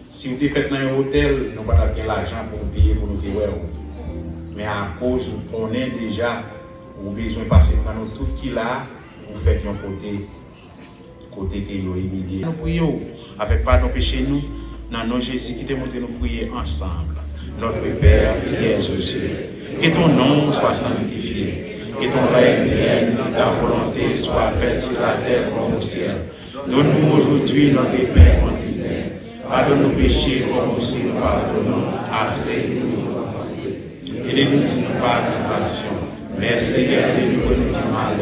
Si vous faites dans un hôtel, nous n'avons pas bien l'argent pour nous payer pour nous payer. Mais à cause, nous connaissons déjà, vous avez besoin de passer dans nous tout qui là, vous faites un côté que vous humilié. Nous prions avec pardon péché nous, dans nos Jésus qui te montre nous prier ensemble. Notre Père qui es aux cieux, que ton nom soit sanctifié, que ton règne vienne, que ta volonté soit faite sur la terre comme au ciel. Donne-nous aujourd'hui notre pain quotidien. Pardonne nos péchés comme aussi nous pardonnons à ceux qui nous ont offensés. Et ne nous dis pas de tentation, mais Seigneur, délivre-nous du mal.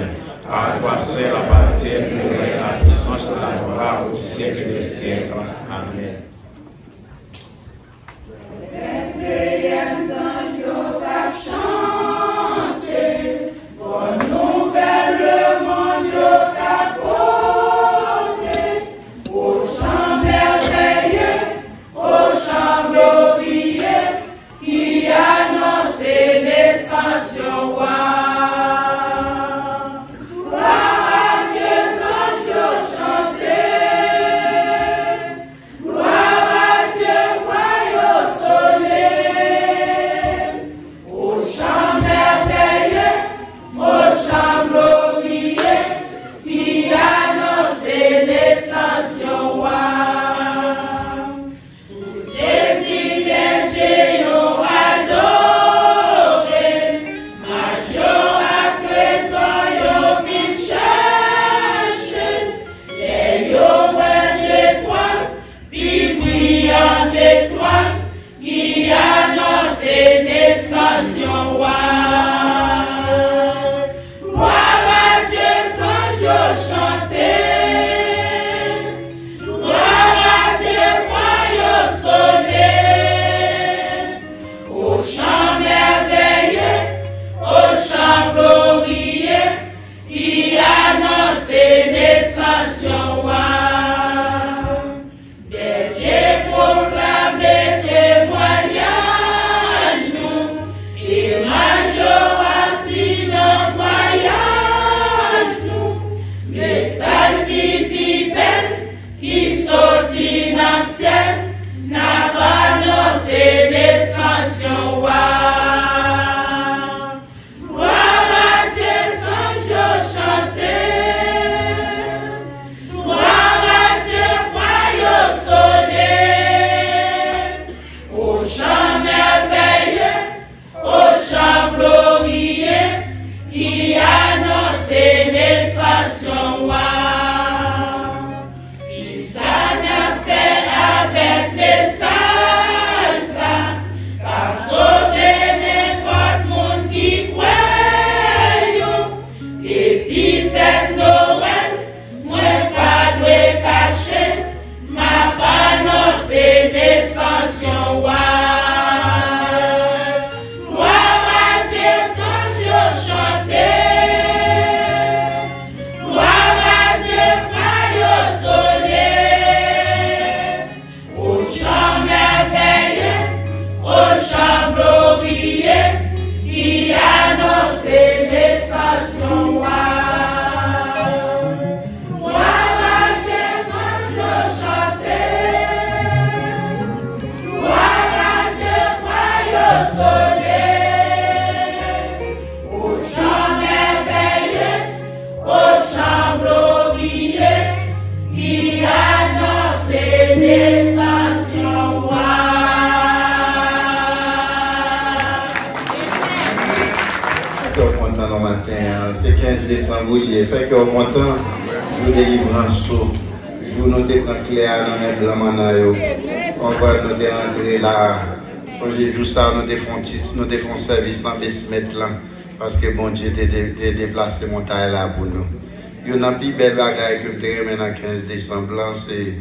Par toi seul appartient la puissance de la gloire au siècle des siècles. Amen. Gloire c'est 15 décembre, il fait que au content, jour de délivrance, jour nous te prend clair dans les blancs manayo. On va nous te rentrer là. Chaque jour ça, nous te font service dans les semaines là. Parce que bon Dieu t'a déplacé montagne là pour nous. Il y a une plus belle bagaille que je remets le 15 décembre, c'est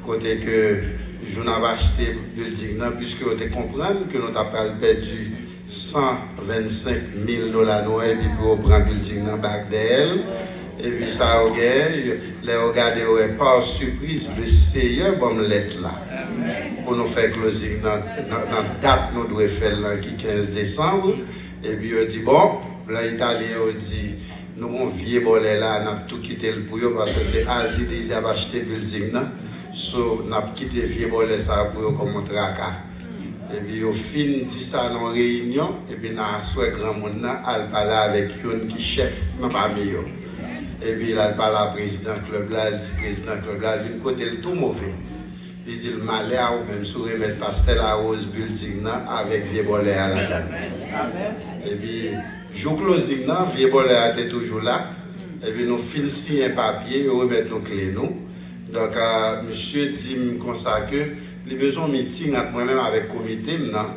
côté que je n'ai pas acheté building puisque vous comprenez que nous avons perdu 125 000 $ et puis pour prendre building dans bac d'elle. Et puis ça, les regarder par surprise, le Seigneur va me l'être là. Pour nous faire closing dans la date nous devons faire le 15 décembre. Et puis on dit bon, l'Italien dit nous avons vieux bolé là, nous avons tout quitté le pour parce que c'est Asie qui a acheté le building. So, nous avons quitté le vieux bolé ça pour comme tracas. Et puis au fin dit ça dans la réunion, et puis nous avons souhaité grand monde à parler avec un qui chef dans la meilleur. Et puis il a parlé à président club là, il dit président club là, d'une côté le tout mauvais. Il dit le malheur ou même sur remettre pastel à rose building avec vieux bolé à la date. Et puis, jour closing, vieux bolé était toujours là. Et puis, nous finissons un papier et remettons nos clés. Donc, monsieur dit comme ça que les besoins de meeting avec moi-même avec le comité dans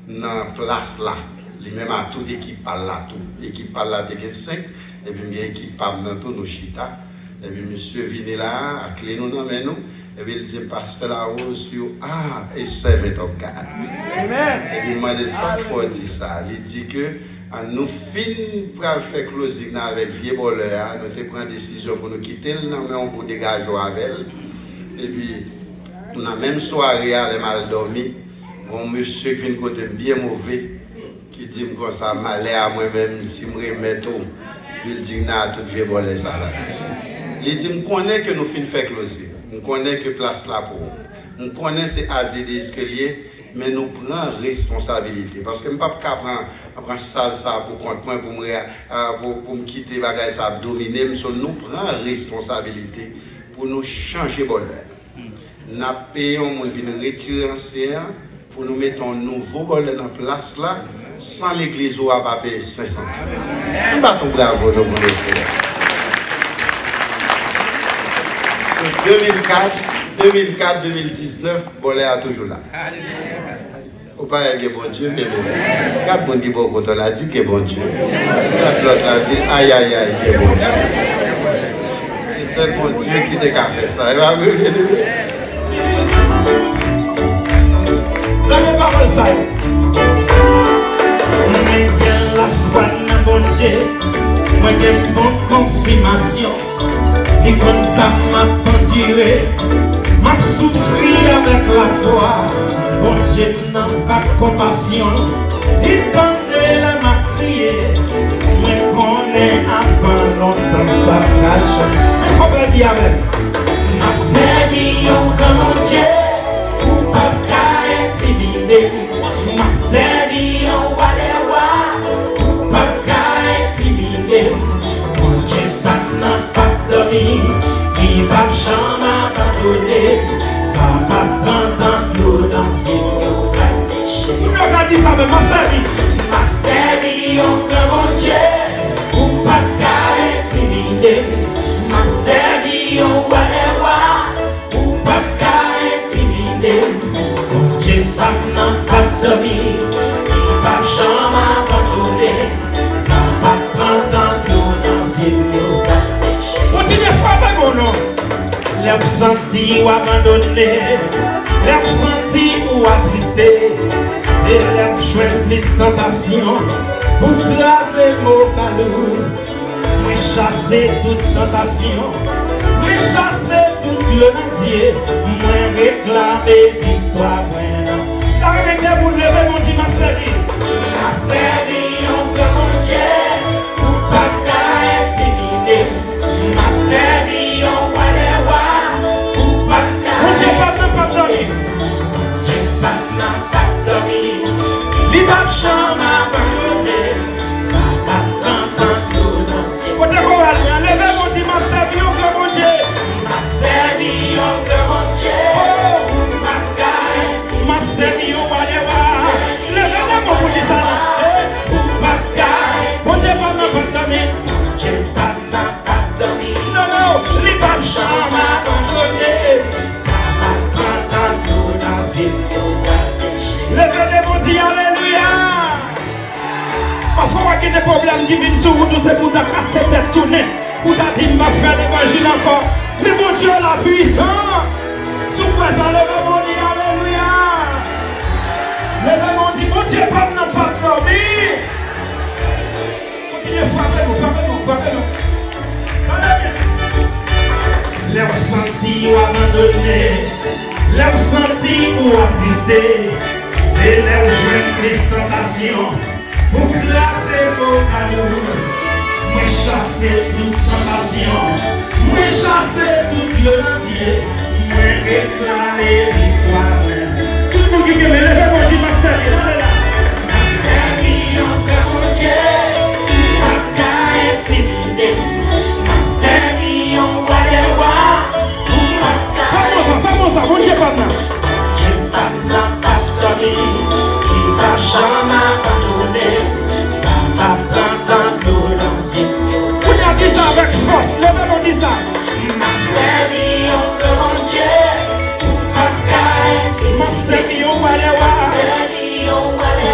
la place là. Lui-même à toute l'équipe par là, tout. L'équipe par là, il y a 5. Et puis, il y a une équipe par là, tout, nos chita. Et puis, monsieur vient là, à clé nous, nous. Et puis il dit, Pasteur Larose, you are a servant of God. Amen. Et puis il m'a dit ça, il faut dire ça. Il dit que nous finissons pour faire closing avec vieux voleur, nous avons pris une décision pour nous quitter, nous avons pour dégager avec elle. Et puis, on a même soirée, elle a mal dormi. Bon monsieur qui vient côté bien mauvais, qui dit comme ça, malheur à moi-même, si je me remets tout, il dit, tout vieux voleur ça là. Il dit, je connais que nous finissons faire closing. On connaît que place là pour. On connaît ces Asie des escaliers, mais nous prenons responsabilité. Parce que je ne peux pas prendre ça pour compte moi, pour me quitter, ça dominer. Nous prenons responsabilité pour nous changer de bonheur. Nous payons, nous venons retirer ancien pour nous mettre un nouveau bonheur dans place là, sans l'église où on va payer 5 centimes. Nous battons bravo, nous voulons essayer. 2004-2019, Bolé est toujours là. Au pas il y a bon Dieu, mais quatre bon qui bon quand on a dit que bon Dieu. Quatre l'autre a dit aïe aïe aïe que bon Dieu. C'est seulement Dieu qui t'a fait ça. Il va venir. Dans les paroles ça. Mais bien la foi n'a bon Dieu. Moi j'ai une bonne confirmation. Et comme ça m'a penduré, m'a souffri avec la foi. Bon Dieu n'a pas de compassion. Il tendait la m'a crié. Mais qu'on est avant longtemps ça cache. Est-ce qu'on peut dire avec? M'a servi au grand Dieu pour pas intimider. M'a servi au Walewa pour pas intimider. Bon Dieu pas qui va jamais abandonner, ça va prendre nous dans une eau séchée. Vous l'avez dit ça, mais ma série, on peut manger, ou pas qu'à intimider. Ma série, on va les voir, ou pas qu'à intimider. Mon Dieu, ça n'a pas dormi, qui va jamais abandonner, ça va prendre nous dans une eau séchée. Continuez à frapper mon nom. L'absenti ou abandonné, l'absenti ou attristé, c'est l'absenti plus tentation pour craser mon calou. Moi chasser toute tentation, moi chasser tout le nazier, moi réclamer victoire. Arrêtez pour lever mon Dieu, m'a servi. M'a servi, on peut manger, pour pas intimider. M'a servi, on va les voir, pour pas Dieu pas dormi. Dieu pas dormi. Il va jamais abandonner. Ça va prendre nous dans ce monde. Levez mon Dieu, m'a servi, on peut manger. M'a servi, on peut manger. M'a servi, on va les voir. Levez mon Dieu, ça. Pour pas Dieu pas dormi. monde qui vient sur vous, c'est pour ta casser tête tournée. Pour ta dire, m'a fait l'évangile encore. Mais mon Dieu, la puissance. Sous présent, levez mon Dieu, alléluia. Levez mon Dieu, pas n'a pas dormi. Continuez, frappez-nous. Les ressentis ou abandonnés, les ressentis ou attristés, c'est les jeunes prestations pour classer vos amours. Moi chasser toute tentation, moi chasser toute violence, moi réclamer victoire. Tout le monde qui vient, levez-moi, dit ma servie, ma servie encore mon Dieu, pas qu'à intimider, ma servie en roi des rois, Vamos, mon Dieu, pas de qui va jamais abandonner, ça va prendre dans une eau. On a dit ça avec force, levez-moi dit ça. Ma servie au mon Dieu, pas qu'à intimider. Ma servie au Walewa,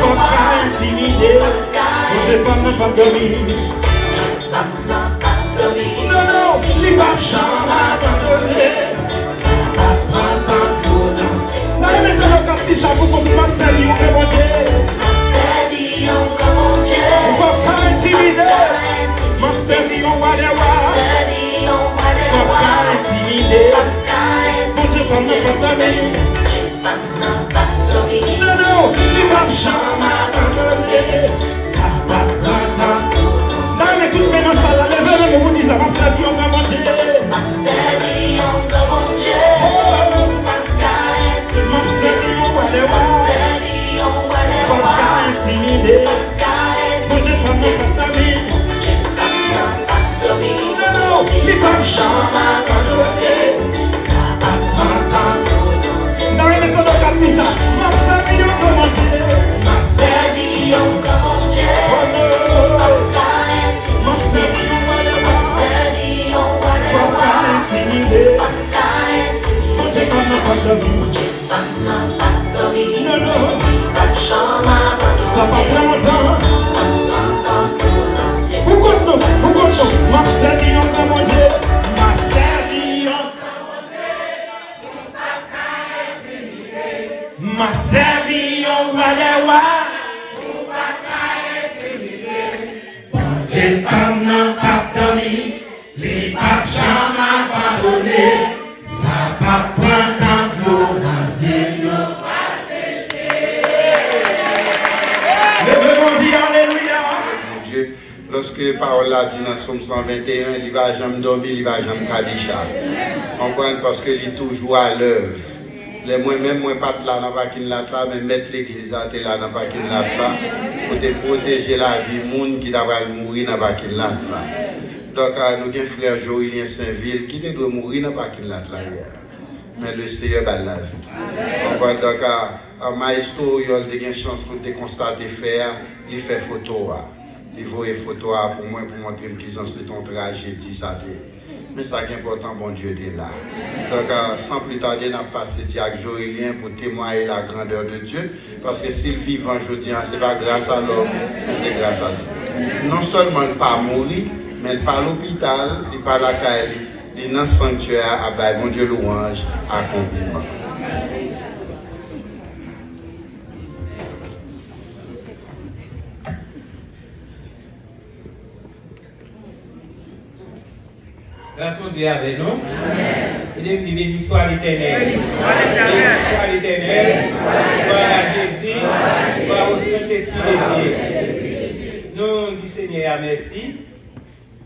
pas qu'à intimider. Mon Dieu, pas dormir. Non, il va jamais abandonner. Ça vous comme ma servie, on est mon Dieu. Ma servie, on est mon Dieu. On va pas intimider. Ma servie, on va les voir. On va pas intimider. Mon Dieu, pas nous abandonner. Non, il va jamais abandonner. Ça va prendre. Non, mais tout maintenant, ça va lever, mais vous dites, ma servie, on est mon Dieu. Ma servie, on est mon Dieu. Lorsque parole a dit dans Somme 121, il va jamais dormir, il va jamais kadisha. Comprendre parce qu'il est toujours à l'œuvre. Les moi-même, moi pas là, n'a pas qu'il là, mais mettre l'église à là, n'a pas qu'il là, pour te protéger la vie, monde qui doit mourir, n'a pas qu'il là. Donc, nous avons un frère Joëlien Saint-Ville qui doit mourir, n'a pas qu'il là. Mais le Seigneur va la vie. Donc, à Maestro, il a une chance pour te constater faire, il fait photo. Il voit les photos pour moi pour montrer qu'ils ont fait ton tragédie, ça dit. Mais ça qui est important, bon Dieu est là. Donc, sans plus tarder, on a passé Diac Joëlien pour témoigner la grandeur de Dieu. Parce que s'il vit aujourd'hui, ce n'est pas grâce à l'homme, mais c'est grâce à Dieu. Non seulement il n'est pas mourir, mais il n'est pas à l'hôpital, il n'est pas à la caille, il est dans le sanctuaire, à mon Dieu louange, accomplissement. Grâce à Dieu avec nous. Il est béni soit l'Éternel. Béni soit l'Éternel. Gloire à Jésus. Gloire au Saint-Esprit de Dieu. Nous disons Seigneur merci.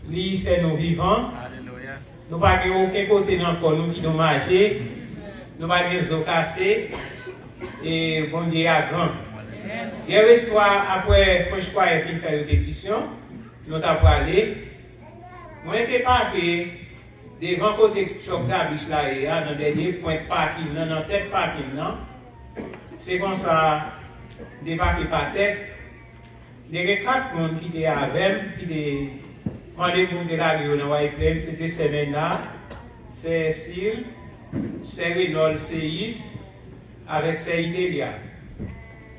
Lui fait nous vivants. Nous n'avons aucun côté encore nous qui nous marchons. Nous n'avons pas de os cassés. Et bon Dieu a grand. Hier soir, après Franche-Croix et fin faire répétition, nous avons parlé. Moi, je n'étais pas devant côté choc d'abus là, dans le dernier point de parking, dans la tête parking, c'est comme ça, débarqué par tête. Il y avait 4 personnes qui étaient avec, qui étaient rendez-vous de la Lyon dans White Plains, c'était cette semaine-là. C'est Cyril, c'est Renault, c'est Is, avec c'est Itelia.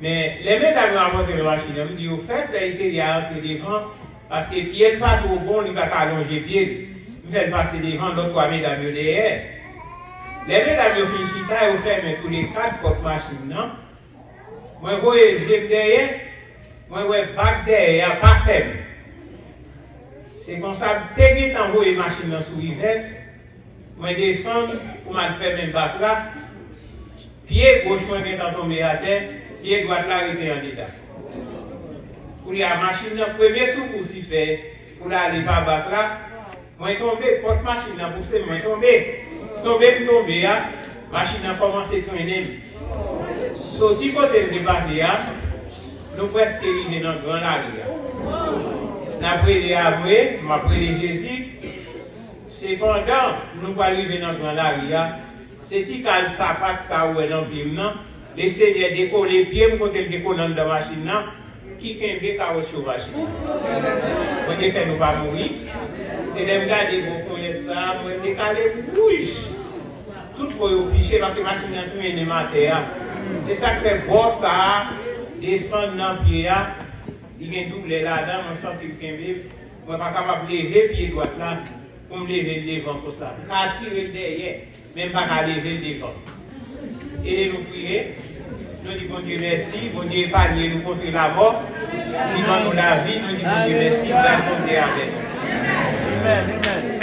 Mais les mecs avaient inventé la machine, ils me disent, au fait, c'est Itelia entre devant, Parce que pied passe au bon, il va allonger pied. Il fait passer devant l'autre 3 mesdames derrière. Les mesdames finissent chita et vous fermez tous les 4 portes machines. Moi, je vois les zip derrière, moi, je vois bac derrière, pas fermé. C'est comme ça, technique envoyer les machines dans sous reverse. Moi, je descends pour me faire même bac là. Pied gauche, moi, je vais tomber à terre. Pied droit là, il est en déjà. Pour la machine, le premier secours s'y fait, pour aller par bac là. Moi, je tombe, porte machine là, pour faire, moi, je tombe. Tomber, machine a commencé à tourner. Sorti côté de débarquer, nous presque arrivés dans le grand larrière. Après les avoués, après les Jésus, cependant, nous arrivés dans le grand larrière, c'est dit qu'à sapat ça ou dans le pied, les seigneurs décollent les pieds, nous côté décollent dans la machine, qui kembe carrosse machine. On ne fait nous pas mourir. C'est de regarder beaucoup de ça, on décalé rouge. Tout pour y picher parce que la machine est tournée dans la terre. C'est ça qui fait bon ça, descendre dans le pied, il y a un double là-dedans, on sent qu'il y a un peu. Je ne suis pas capable de lever le pied droit là, pour me lever le devant pour ça. Quand tirer derrière, même pas qu'à lever le devant. Et nous prier, nous disons bon Dieu merci, bon Dieu épargne nous contre la mort, nous demandons la vie, nous disons bon Dieu merci, la santé avec nous. Amen, amen.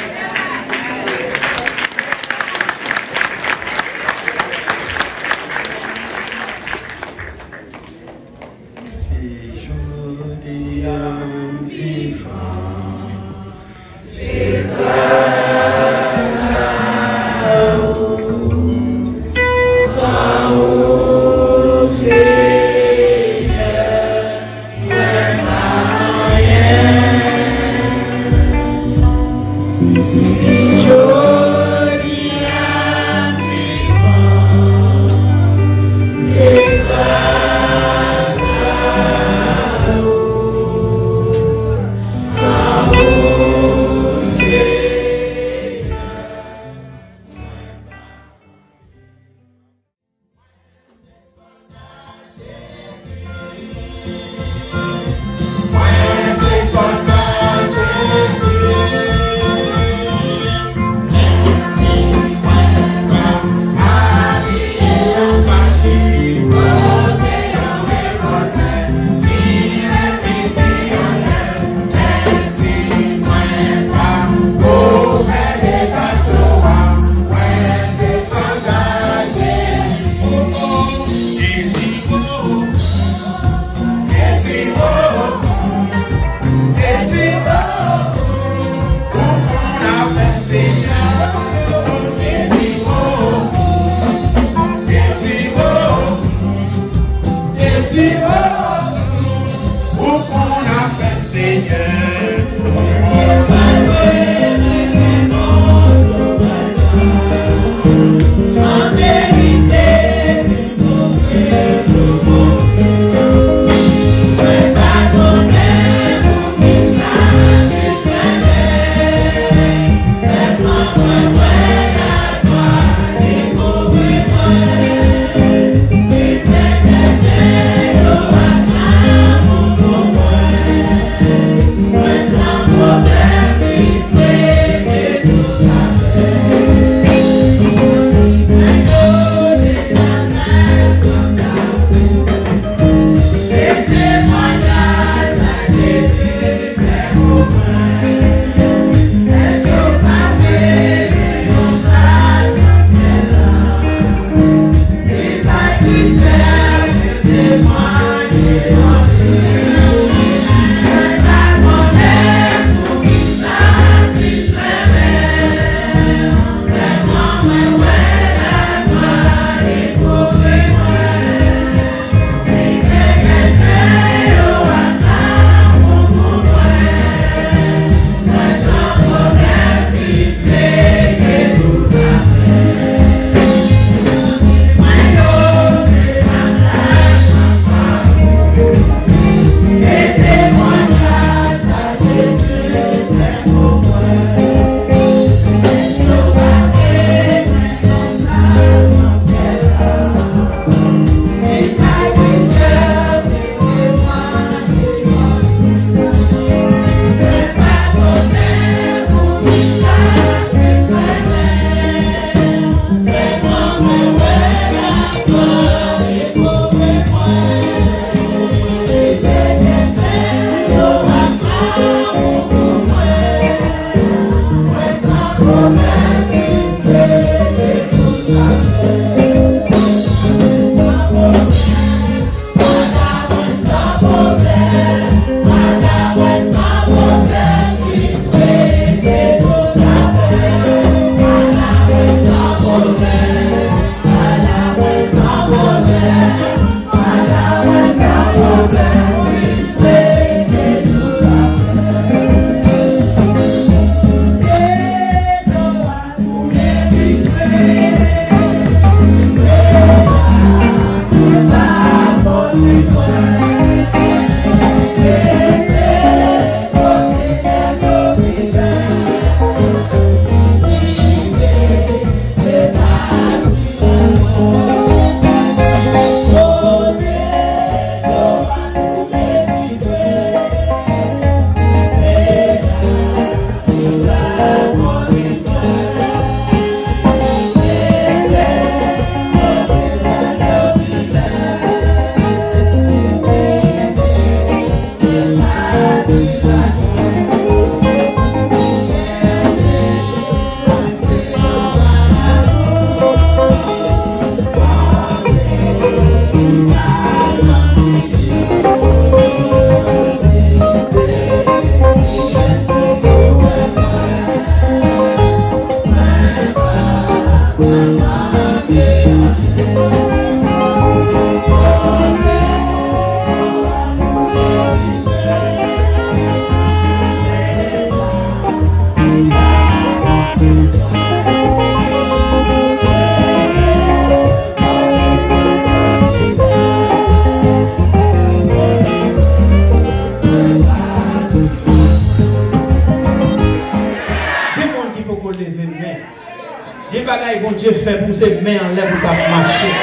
Dieu fait pour ces mains en l'air pour marcher.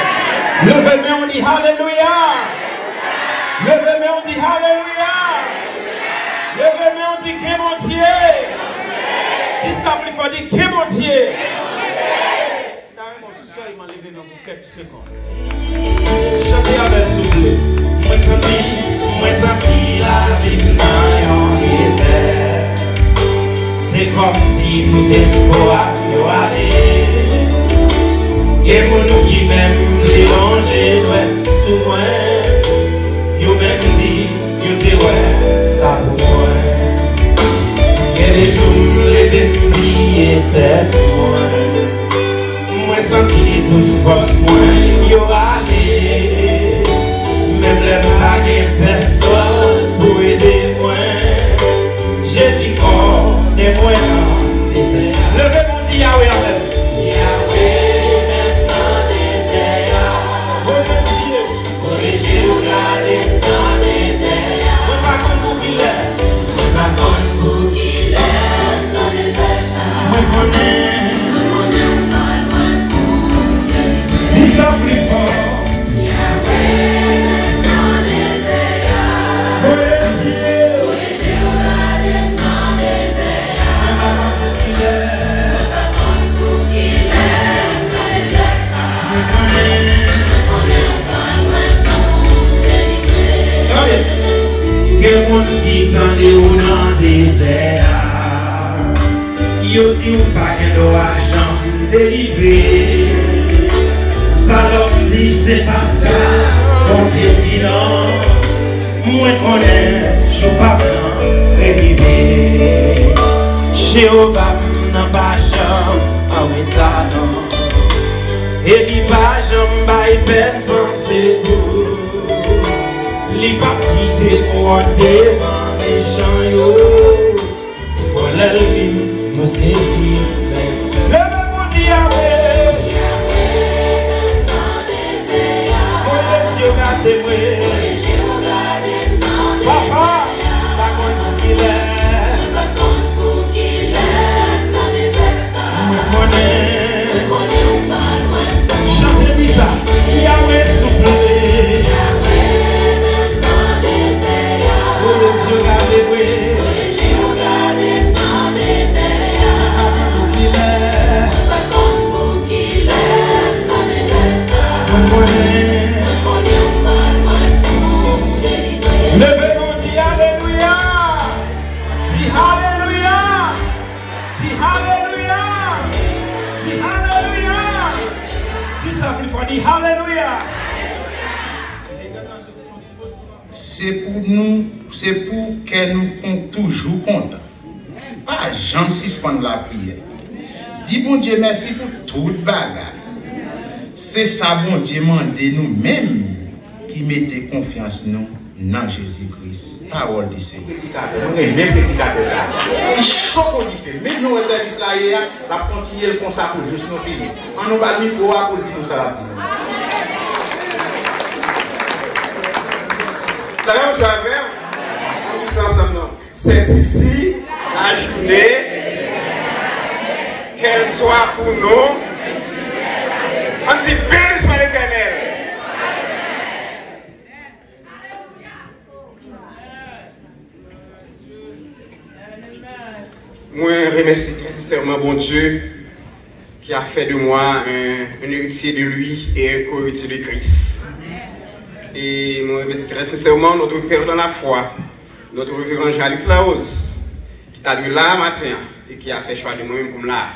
Levez-moi, on dit Alléluia. Levez-moi, on dit Alléluia. Levez-moi, on dit que mon Dieu. Il s'appelle, il faut dire que mon Dieu. Mon soeur, il m'a levé dans quelques secondes. Chantez avec souffle. Moi senti la vie dans un désert. C'est comme si tout espoir y allait. Et mon qui même les danger doit être sous moi. Yo même dit ouais, ça pour moi. Et les jours, les bébés étaient pour moi. Moi senti toute force, moi yo allé. Même les blagues, personne pour aider moi. Jésus, corps, des moi dans le désert. Levez mon dit Yahweh en fait. Yo ti ou pa gen do argent dérivé. Salope dit c'est pas ça. Bon Dieu dit non. Moi connais, je pas blanc révivé. Jéhovah n'a pas jambe en métalon. Et li pas jambe bail peine sans secours. Li va quitter moi devant les gens yo. Faut l'allumer. Nous saisir. Levez mon Yahweh. Yahweh dans des désert. Pour les yeux gardez moi. Papa, la compte qu'il est. La compte qu'il est dans des désert. Nous connaissons ou pas loin. Chantez ça. Yahweh soufflez. Yahweh dans des désert. Pour les yeux gardez moi. Levez mon dit Alléluia. Dis Alléluia. Dis Alléluia. Dis Alléluia. Dis ça plus fort. Dis Alléluia. C'est pour nous, c'est pour que nous sommes toujours contents. Pas jamais suspendre la prière. Dis bon Dieu merci pour toute bagarre. C'est ça bon Dieu demande nous-mêmes qui mettez confiance nous dans Jésus-Christ. Parole du Seigneur. Même petit gâteau ça. Il chaud qu'on dit fait. Même nous au service là hier, on va continuer comme ça pour juste nous finir. On nous va micro pour dire nous ça la vie. Ça va, on joue avec? On dit ça ensemble, non? C'est ici la journée, qu'elle soit pour nous. On dit béni soit l'Éternel. Moi, je remercie très sincèrement bon Dieu qui a fait de moi un héritier de lui et un co-héritier de Christ. Et moi, je remercie très sincèrement notre Père dans la foi, notre révérend Jean-Alex Laos, qui t'a dû là matin et qui a fait choix de moi-même comme là.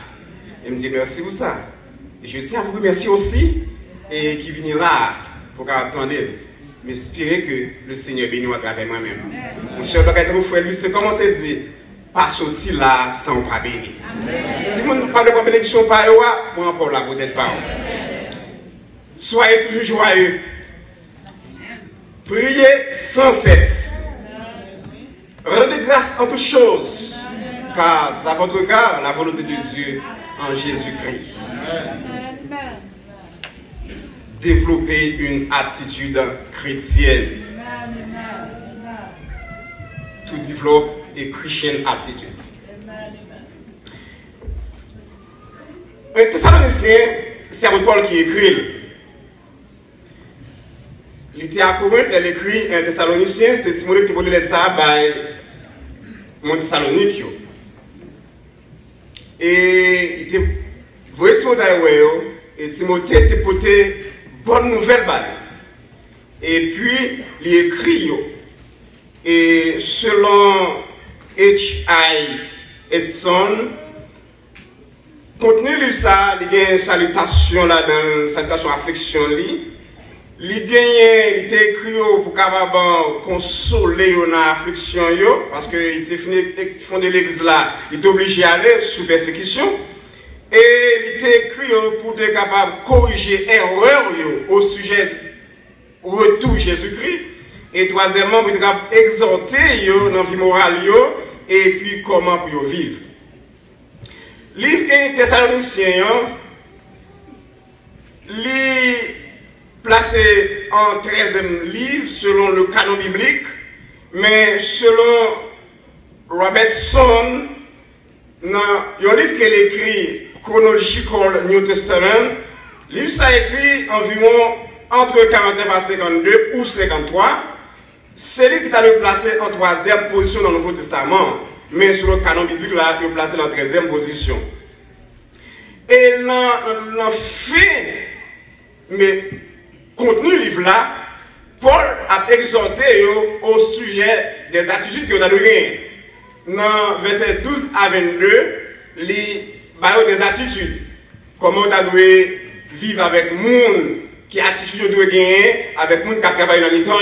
Et me dit merci pour ça. Et je tiens à vous remercier aussi et qui vient là pour attendre. Mais espérer que le Seigneur bénisse à travers moi-même. Mon cher bagage de frère, lui, c'est comment c'est dit. Pas sortir là sans pas bénir. Si vous ne parlez pas de bénédiction par eux, moi encore là, peut-être pas. Soyez toujours joyeux. Priez sans cesse. Rendez grâce en toutes choses. Car c'est à votre regard la volonté de Dieu en Jésus-Christ. Développez une attitude chrétienne. To develop a Christian attitude. Un Thessaloniciens c'est Paul qui écrit. Il était à Corinthe, il écrit un Thessalonicien, c'est Timothée qui voulait lettre ça par mon Thessalonique. Et il était, vous voyez Timothée, et Timothée était porté bonne nouvelle. Et puis, il écrit, et selon H.I. Edson, contenu de ça, il y a une salutation là, dans une salutation affection. Il était écrit pour capable consoler dans l'affliction, parce qu'il était fondé l'église là, il était obligé d'aller sous persécution. Et il était écrit pour être capable de corriger erreur au sujet du retour Jésus-Christ. Et troisièmement, pour être capable d'exhorter dans la vie morale et puis comment pour vivre. Livre Thessaloniciens, placé en 13e livre selon le canon biblique, mais selon Robertson, dans un livre qu'elle écrit, Chronological New Testament, le livre ça écrit environ entre 49 à 52 ou 53, c'est lui qui t'a le placé en 3e position dans le Nouveau Testament, mais sur le canon biblique là, il est placé en 13e position. Et dans le fait, mais contenu livre là, Paul a exhorté au sujet des attitudes qu'on a de gagner. Dans verset 12 à 22, des attitudes. Comment on doit vivre avec les gens qui attitude doit gagner, avec les gens qui travaillent dans le temps.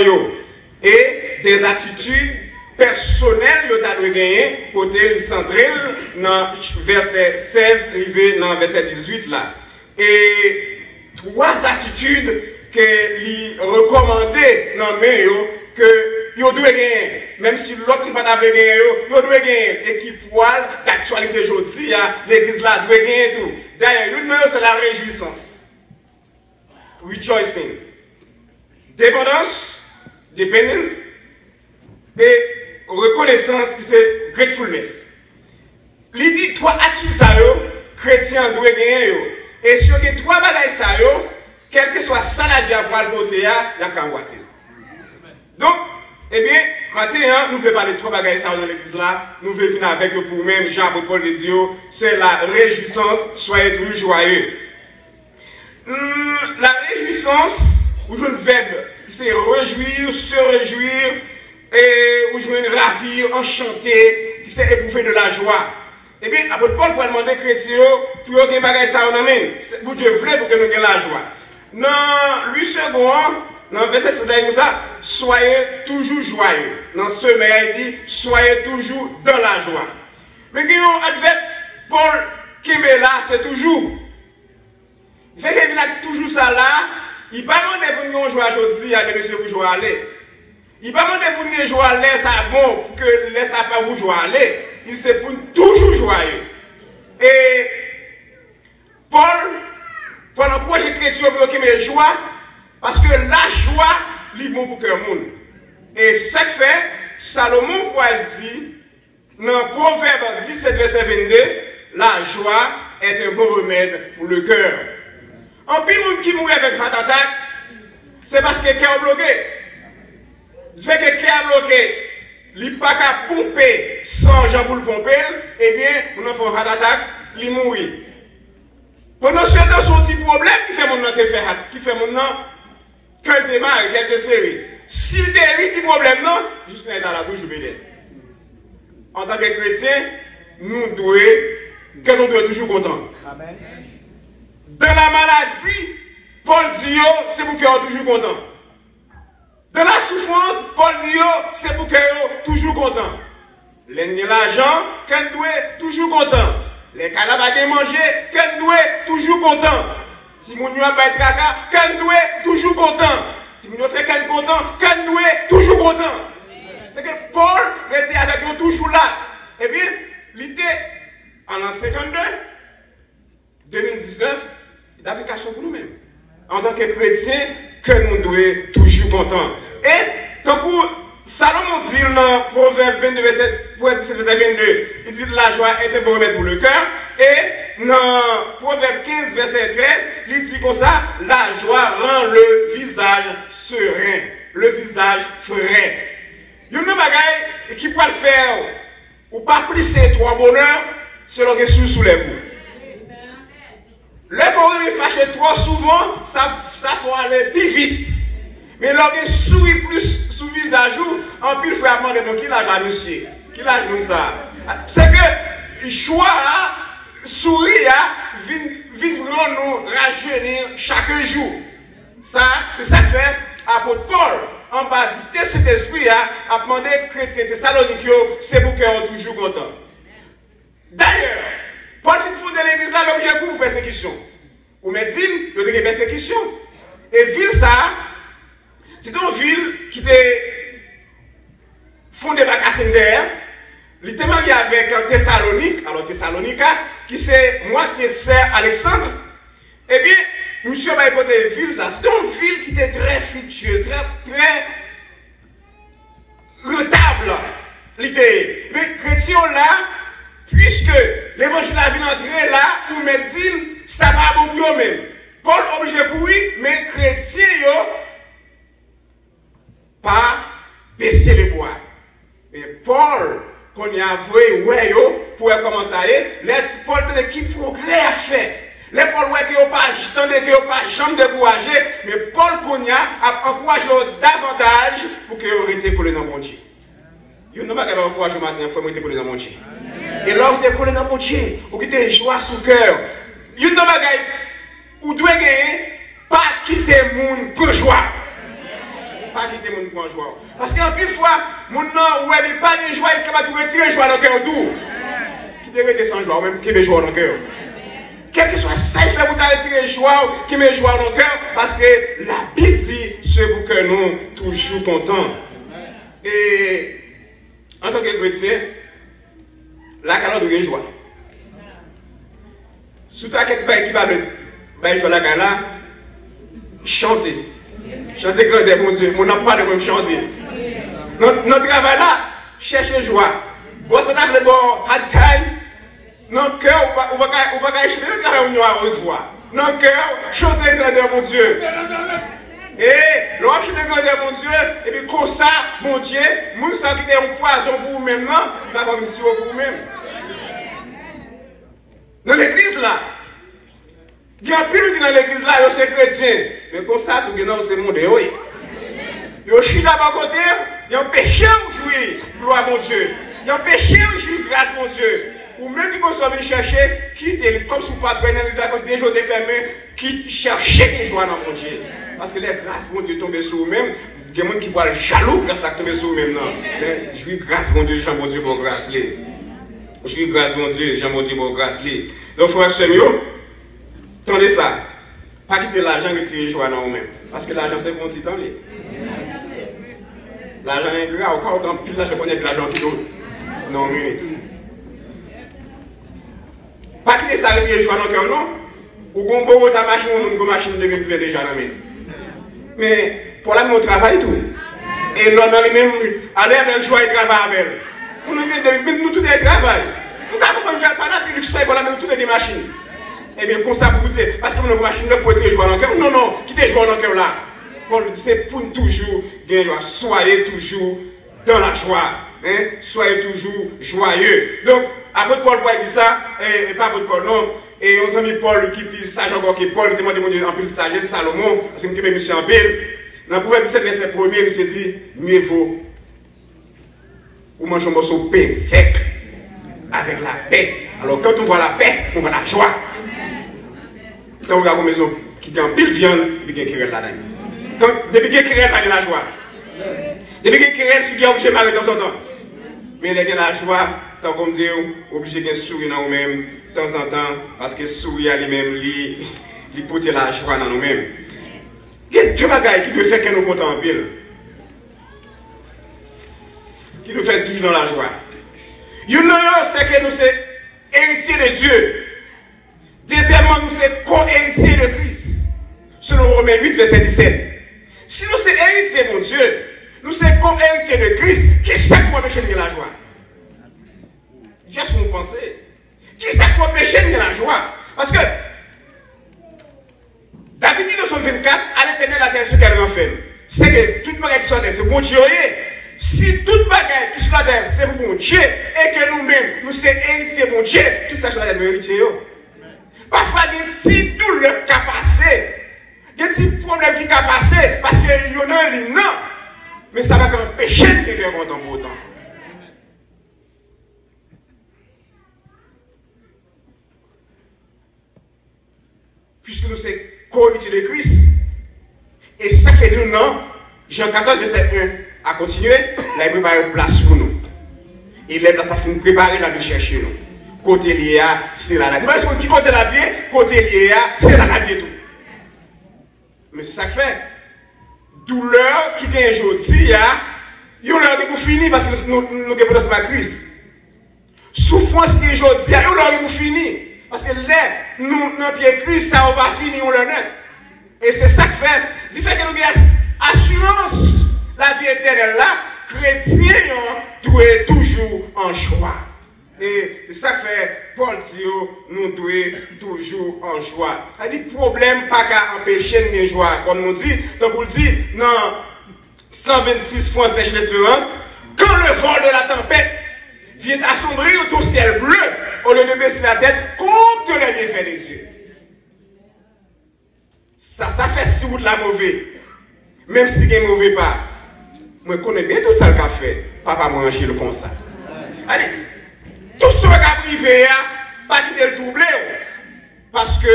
Et des attitudes personnelles qu'on doit gagner, côté central, dans verset 16, arrivé dans verset 18 là. Et 3 attitudes que lui recommander dans le que yo doit gagner, même si l'autre n'a pas gagné, yo doit gagner. Et qui poil d'actualité aujourd'hui, l'église là doit gagner tout. D'ailleurs, une c'est la réjouissance. Rejoicing. Dépendance, dependence, et reconnaissance qui c'est gratefulness. Il dit 3 attitudes ça yo, chrétien doit gagner. Et sur les 3 bagages ça yo, quel que soit ça la vie à voir le côté, il y a qu'à embrasser. Donc, eh bien, maintenant, nous voulons parler de 3 bagages dans l'église là. Nous voulons venir avec eux pour nous-mêmes. Jean-Paul de Dieu, c'est la réjouissance. Soyez toujours joyeux. La réjouissance, ou je le verbe, c'est réjouir, se réjouir, et ou je veux ravir, enchanter, c'est éprouver de la joie. Eh bien, apôtre Paul pour demander chrétiens pour qu'ils aient des bagages ça en amène. Vous devez pour que nous ayons la joie. Dans lui second, dans le verset 7, ça, soyez toujours joyeux. Dans ce mail, il dit, soyez toujours dans la joie. Mais il y a un adverbe, Paul, qui met là, c'est toujours. Il fait qu'il a toujours ça là, il ne va pas demander pour nous jouer aujourd'hui, à des messieurs pour jouer à aller. Il ne va pas demander pour nous jouer à aller, ça bon, pour que laisse pas vous jouer à aller. Il c'est pour toujours joyeux. Et Paul, pendant que j'ai chrétien qui me joie, parce que la joie, est bon pour que le monde. Et c'est ça que fait, Salomon dit, dans Proverbe 17, verset 22, la joie est un bon remède pour le cœur. En pire, monde qui mourit avec heart attack, c'est parce que le cœur est bloqué. Du fait que le cœur est bloqué, il n'est pas qu'à pomper sans gens pour le pomper, eh bien, on a fait un heart attack, il mourit. Pendant ce temps, son petit problème qui fait mon nom qui fait mon nom, qu'elle démarre, qu'elle série. S'il dérit le problème, non, jusqu'à dans la touche, je vais en tant que chrétien, nous devons toujours contents. Amen. Dans la maladie, Paul dit, c'est pour qu'ils soient toujours contents. Dans la souffrance, Paul dit, c'est pour qu'ils soient toujours contents. L'argent, qu'on doit toujours content. Les calabres à manger, qu'on doit toujours content. Si mon a pas tracas, qu'on doit toujours content. Si mon fait qu'on content, qu'on doit toujours content. C'est que Paul était avec nous toujours là. Et bien, il était en l'an 52, 2019, d'application pour nous-mêmes. En tant que chrétiens, que nous devons toujours contents. Et, tant pour Salomon dit dans Proverbe 22, verset 22, il dit la joie est un bon remède pour le cœur. Et dans Proverbe 15, verset 13, il dit comme ça, la joie rend le visage serein, le visage frais. Il y a une bagaille qui peut le faire, ou pas plisser trois bonheurs, selon que soulève-vous. Le qu'on est fâché trop souvent, ça faut aller plus vite. Mais lorsqu'on sourit plus sous le visage, en plus, il faut demander qui l'âge à monsieur. Qui l'âge comme ça? C'est que joie, sourire, vivre nous rajeunir chaque jour. Ça fait apôtre Paul, en bas dicter cet esprit, à demander chrétiens Thessaloniques, c'est pour qu'ils soient toujours contents. D'ailleurs, Paul fin fondé l'église là, l'objet pour persécution. Ou me dit, il y a des persécutions. Et ville ça, c'est une ville qui était fondée par Cassender. Il était marié avec Thessalonique, alors Thessalonica, qui c'est moitié sœur Alexandre. Eh bien, monsieur m'a écouté ville ça. C'était une ville qui était très fructueuse, très rentable. Mais chrétiens là, puisque l'évangile a venu entrer là, pour me dire, ça va bon pour eux-mêmes. Paul obligé pour lui, mais chrétiens, pas baisser les bois. Et Paul, qu'on y a vu, ouais, pour commencer à aller, Paul a qui progrès à faire. Les Paul, ouais, qui n'ont pas jamais découragé, mais Paul, qu'on y a encouragé davantage pour qu'ils aient été collés dans mon Dieu. Il n'y a pas d'encouragement maintenant, il faut être collé dans mon Dieu. Et là, vous êtes collé dans mon Dieu, vous avez joie sous le cœur. Il y a une bagaille, vous devez gagner, pas quitter le monde pour joie. Pas quitter le monde pour joie. Parce qu'en plus de fois, mon nom, où elle n'est pas de joie, il est capable de retirer joie dans le cœur tout. Qui devrait sans joie, ou même qui met joie dans le cœur. Quel que soit ça, il fait pour retirer joie, qui met joie dans le cœur, parce que la Bible dit, c'est pour que nous toujours contents. Et en tant que chrétien, la calme de joie. Surtout à quelqu'un qui va de joie la calme, chanter. Chanter grandeur, mon Dieu. On n'a pas de même chanter. Notre travail là, chercher joie. Bon, ça n'a pas de bon hard time. Notre cœur, on va pas acheter le travail où nous avons joie. Notre cœur, chanter grandeur, mon Dieu. Et lorsque je grandeur, mon Dieu, et puis comme ça, mon Dieu, nous sommes qui un poison pour vous même, il va avoir une mission pour vous-même. Dans l'église là, il y a un pile qui dans l'église là, c'est chrétien. Mais comme ça, tout le monde c'est le monde. Il y a un chien d'abord côté, il y a un péché où jouer, gloire mon Dieu. Il y a un péché où jouer, grâce mon Dieu. Ou même qui sont venus chercher, quitter, comme si vous ne pouvez pas des jours défermés, qui cherchaient des joies dans mon Dieu. Parce que les grâces, mon Dieu, tombent sur vous-même. Il y a des gens qui voient jaloux, grâce à tomber sur vous-même. Mais je suis grâce, mon Dieu, Jean, mon Dieu, pour grâce. Je suis grâce, mon Dieu, Jean, mon Dieu, pour grâce. Donc, frère, c'est mieux. Tendez ça. Pas quitter l'argent et tirer joie dans vous-même. Parce que l'argent, c'est bon petit temps. L'argent est grave. Quand plus l'argent connaît plus l'argent qui d'autre. Non, minute. Pas quitter ça et tirer joie dans le cœur, non. Ou qu'on beau ta machine, ou une machine de 2020 déjà dans le mais pour la, mon travail tout. Et là, dans les mêmes, aller avec joie et travail avec elle. On a bien nous tout est travail. Nous avons pas la plus luxe pour la même toutes les machines. Eh bien, comme ça, vous goûtez. Parce que nos machines ne faut pas joie dans le cœur. Non, non, quittez joie dans le cœur là. Paul dit, c'est pour toujours gagner joie. Soyez toujours dans la joie. Hein? Soyez toujours joyeux. Donc, après Paul dit ça, et pas après Paul, non. Et on a mis Paul qui est plus sage encore que Paul, qui demande en plus de sagesse, Salomon, parce que je suis en pile. Dans le Proverbe 17, verset 1er, il se dit, mieux vaut ou manger un morceau de pain sec avec la paix. Alors quand on voit la paix, on voit la joie. Quand on regarde une maison qui a en pile viande, il y a une querelle là-dedans. Depuis qu'il y a une querelle, il y a la joie. Depuis qu'il y a une querelle, il y a obligé de marrer de temps en temps. Mais il y a la joie, tant qu'on dit, obligé de sourire dans nous-mêmes. De temps en temps, parce que sourire lui-même, il porte la joie dans nous-mêmes. Il y a deux bagailles qui nous font que nous comptons en pile. Qui nous fait toujours dans la joie. Une c'est que nous sommes héritiers de Dieu. Deuxièmement, nous sommes co-héritiers de Christ. Selon Romains 8, verset 17. Si nous sommes héritiers, mon Dieu, nous sommes co-héritiers de Christ, qui sait pour empêcher de la joie? Juste vous pensez. Qui ça peut pécher de la joie? Parce que David dit dans son 24, à l'éternel la terre ce qu'elle en fait. C'est que toute bagaille qui soit terre, c'est bon Dieu. Si toute bagaille qui soit terre, c'est pour bon Dieu, et que nous-mêmes, nous sommes héritiers bon Dieu, tout ça, c'est la héritier. Parfois, il y a des petits douleurs qui ont passé. Il y a des petits problèmes qui ont passé, parce qu'il y en a un ligne, non. Mais ça va empêcher de faire content pour autant. Puisque nous sommes co-héritiers de Christ. Et ça fait de nous, non? Jean 14, verset 1, à continuer, il a préparé une place pour nous. Et les places a fini de préparer la vie chercher nous. Côté lié, c'est là. Parce que qui côté la pied, côté lié, c'est là la pied tout. Mais c'est ça que fait. Douleur qui vient aujourd'hui, il y a l'heure pour finir parce que nous avons ma Christ. Souffrance qui est aujourd'hui, il y a l'heure pour finir. Parce que là, nous, dans pied Christ, ça on va finir, on le note. Et c'est ça que fait. Il fait que nous avons assurance, la vie éternelle là, chrétiens doit toujours en joie. Et c'est ça que fait Paul dit, nous devons toujours en joie. Il dit, problème pas qu'à empêcher de joie. Comme nous dit, donc on dit, dans 126 français de l'espérance, quand le vent de la tempête vient assombrir ton ciel bleu, au lieu de baisser la tête, compte les bienfaits des dieux. Ça fait si vous de la mauvaise. Même si vous ne mauvais pas. Moi, je connais bien tout ça le café. Papa m'a mangé le comme ça. Allez, tout ce qui est privé, pas quitter le trouble. Parce que,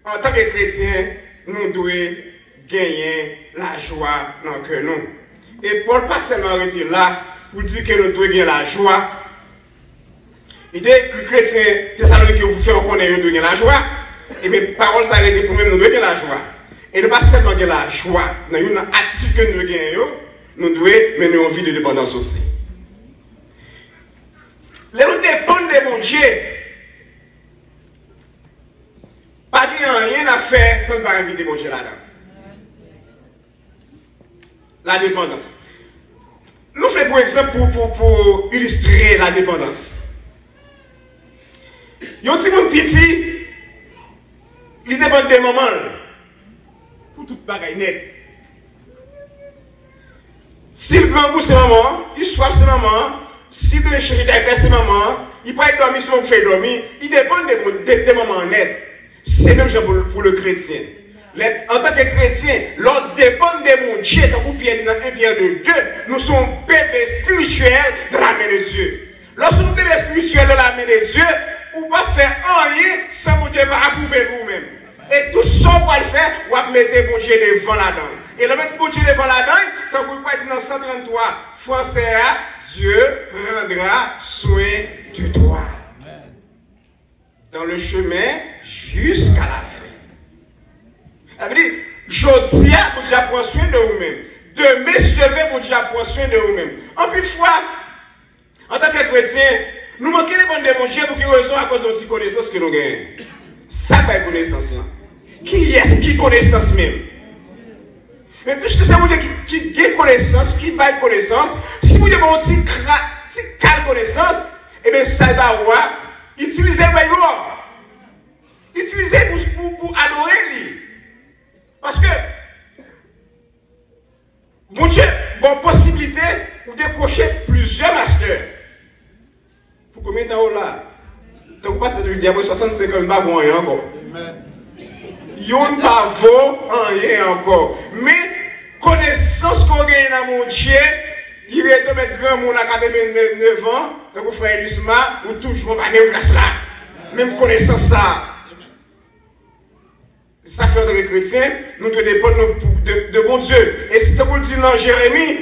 en tant que chrétiens, nous devons gagner la joie dans le cœur. Et Paul pas seulement arrêté là pour dire que nous devons gagner la joie. Il dit que les chrétiens, Thessalonique, vous faites reconnaître que nous devons gagner la joie. Et mes paroles s'arrêtent pour nous, nous devons gagner la joie. Et ne pas seulement gagner la joie, dans une attitude que nous gagnons, nous devons mener une vie de dépendance aussi. Les nous dépendons de mon Dieu. Pas qu'il n'y a rien à faire sans pas inviter mon Dieu là-dedans. La dépendance. Nous faisons pour exemple pour illustrer la dépendance. Il y a un petit monde petit, il dépend des mamans. Pour toute bagaille nette. Si le grand bout c'est maman, il soif c'est maman, s'il veut chercher des pères c'est maman, il peut être dormi si on fait dormir, il dépend des mamans nettes. C'est même pour le chrétien. En tant que chrétien, l'on dépend de mon Dieu, tant que Pierre dit dans 1 Pierre 2, nous sommes bébés spirituels de la main de Dieu. Lorsque nous sommes bébés spirituels de la main de Dieu, on ne peut pas faire rien sans mon Dieu pas approuver vous-même. Et tout ça, on va le faire, on va mettre mon Dieu devant la dent. Et le mettre mon Dieu devant la dent, quand vous pouvez être dans 133 français, Dieu prendra soin de toi. Dans le chemin jusqu'à la fin. Ça veut dire, je dis à mon Dieu prendre soin de vous-même. Demain, si je vais, mon Dieu prendre soin de vous-même. En plus de fois, en tant que chrétien, nous manquons les bonnes de mon Dieu pour qu'il raison à cause de notre connaissance que nous gagnons. Ça, c'est la connaissance là. Qui est-ce qui connaissance même? Mais puisque c'est mon Dieu qui gagne connaissance, qui baille connaissance, si vous avez un petit cal connaissance, eh bien ça va voir, utilisez utilisez pour adorer lui. Parce que, mon Dieu, bonne possibilité de décrocher plusieurs masters. Pour combien de temps là? Donc, vous passez du diable 65 ans, il ne va pas voir rien encore. Il ne va pas rien encore. Mais, connaissance qu'on gagne dans mon Dieu, il est de mettre grand monde à 89 ans, donc vous frère Elisma, ou toujours pas même grâce là. Même connaissance ça. Ça fait de chrétiens, nous devons dépendre de bon Dieu. Et c'est pour le dire dans Jérémie,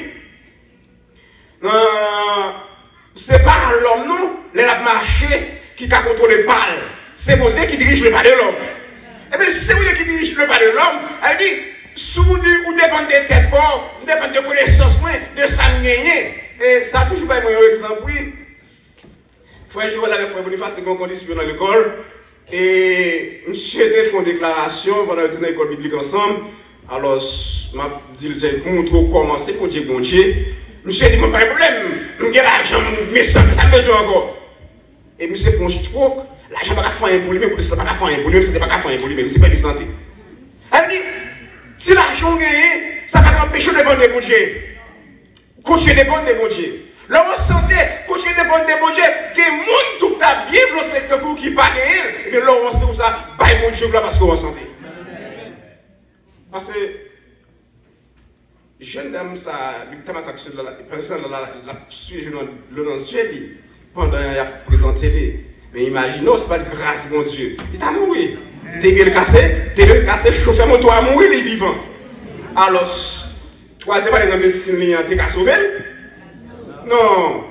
c'est pas l'homme, non, les a marché qui a contrôlé le pal. C'est Moïse qui dirige le pas de l'homme. Et bien, si c'est vous qui dirige le pas de l'homme, elle dit, si vous dépendez de tête corps, vous dépendez de connaissance, de ça gagner. Et ça a toujours pas un exemple, oui. Frère Joël avec Frère Boniface, c'est qu'on conditionne dans l'école. Et monsieur a fait une déclaration pendant que nous l'école biblique ensemble. Alors, je dit, j'ai montré comment c'est pour dire bon Dieu. Monsieur a dit, pas de problème, je n'ai l'argent, mais ça me besoin encore. et monsieur fait un stroke, l'argent pas faire pour lui, même pour pas faire pour lui, même c'était pas faire pour lui, même c'est pas de santé. Elle dit, si l'argent gagne, ça va empêcher de dépendre de bon Dieu. Continuer de dépendre de bon Dieu. Là, on santé, continuer de dépendre de bon Dieu, que les gens tout à bien dans le secteur pour qui pas gagner, et bien là, on se trouve ça, bye bon Dieu, là, parce qu'on est santé. Parce que, jeune dame, ça, le temps, ça, la suite, le nom de pendant qu'il a présenté. Mais imaginez, c'est pas de grâce, mon Dieu. Il t'a mouru. T'es cassé, chauffeur moto a mouru, il est vivant. Alors, troisième année dans le médecine, t'es qu'à sauver? Non.